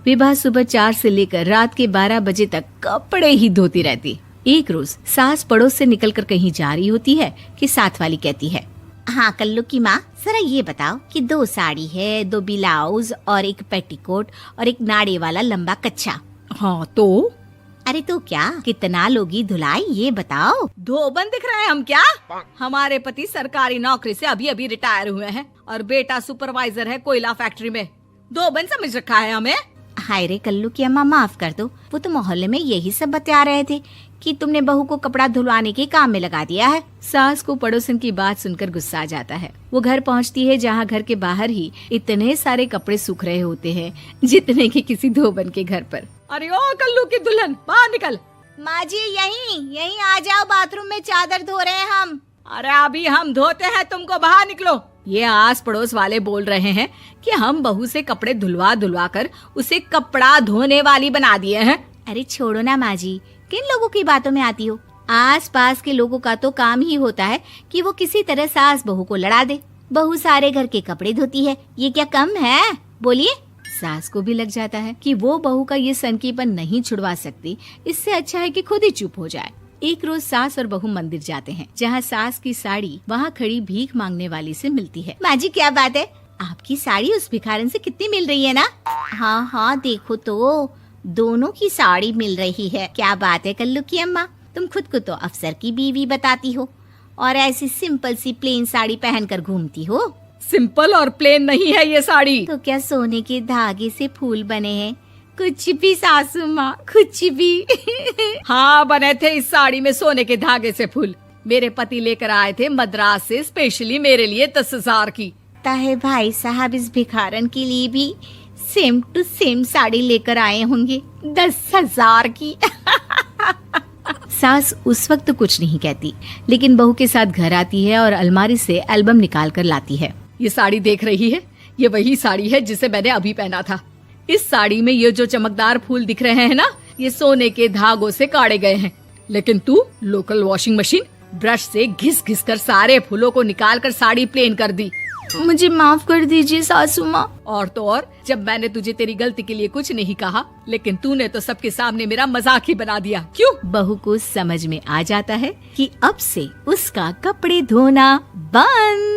विभा सुबह 4 से लेकर रात के 12 बजे तक कपड़े ही धोती रहती। एक रोज सास पड़ोस से निकलकर कहीं जा रही होती है कि साथ वाली कहती है, हाँ कल्लू की माँ, जरा ये बताओ कि 2 साड़ी है, 2 ब्लाउज और एक पेटीकोट और एक नाड़े वाला लंबा कच्छा। हाँ तो? अरे तो क्या, कितना लोगी धुलाई ये बताओ। धोबन दिख रहे हैं हम क्या? हमारे पति सरकारी नौकरी से अभी अभी रिटायर हुए हैं और बेटा सुपरवाइजर है कोयला फैक्ट्री में। धोबन समझ रखा है हमें। हाय रे कल्लू की अम्मा, माफ कर दो, वो तो मोहल्ले में यही सब बता रहे थे कि तुमने बहू को कपड़ा धुलवाने के काम में लगा दिया है। सास को पड़ोसन की बात सुनकर गुस्सा आ जाता है। वो घर पहुंचती है जहां घर के बाहर ही इतने सारे कपड़े सूख रहे होते हैं जितने कि किसी धोबन के घर पर। अरे ओ कल्लू की दुल्हन, बाहर निकल। माँ जी यहीं आ जाओ, बाथरूम में चादर धो रहे हैं हम। अरे अभी हम धोते हैं, तुमको बाहर निकलो। ये आस पड़ोस वाले बोल रहे हैं कि हम बहू से कपड़े धुलवा कर उसे कपड़ा धोने वाली बना दिए हैं। अरे छोड़ो ना माँ जी, किन लोगों की बातों में आती हो। आस पास के लोगों का तो काम ही होता है कि वो किसी तरह सास बहू को लड़ा दे। बहू सारे घर के कपड़े धोती है, ये क्या कम है? बोलिए। सास को भी लग जाता है कि वो बहू का ये सनकीपन नहीं छुड़वा सकती, इससे अच्छा है कि खुद ही चुप हो जाए। एक रोज सास और बहू मंदिर जाते हैं, जहाँ सास की साड़ी वहाँ खड़ी भीख मांगने वाली से मिलती है। माँ जी क्या बात है, आपकी साड़ी उस भिखारन से कितनी मिल रही है ना? हाँ देखो तो दोनों की साड़ी मिल रही है। क्या बात है कल्लू की अम्मा, तुम खुद को तो अफसर की बीवी बताती हो और ऐसी सिंपल सी प्लेन साड़ी पहनकर घूमती हो। सिंपल और प्लेन नहीं है ये साड़ी। तो क्या सोने के धागे से फूल बने हैं? कुछ भी सासू माँ, कुछ भी। हाँ बने थे इस साड़ी में सोने के धागे से फूल। मेरे पति लेकर आए थे मद्रास से स्पेशली मेरे लिए 10,000 की। ताहे भाई साहब इस भिखारन के लिए भी सेम टू सेम साड़ी लेकर आए होंगे 10,000 की। सास उस वक्त कुछ नहीं कहती, लेकिन बहू के साथ घर आती है और अलमारी से एल्बम निकाल कर लाती है। ये साड़ी देख रही है, ये वही साड़ी है जिसे मैंने अभी पहना था। इस साड़ी में ये जो चमकदार फूल दिख रहे हैं ना, ये सोने के धागों से काटे गए हैं। लेकिन तू लोकल वॉशिंग मशीन ब्रश से घिस घिस कर सारे फूलों को निकाल कर साड़ी प्लेन कर दी। मुझे माफ कर दीजिए सासू माँ। और तो और, जब मैंने तुझे तेरी गलती के लिए कुछ नहीं कहा, लेकिन तूने तो सबके सामने मेरा मजाक ही बना दिया। क्यों? बहू को समझ में आ जाता है कि अब से उसका कपड़े धोना बंद।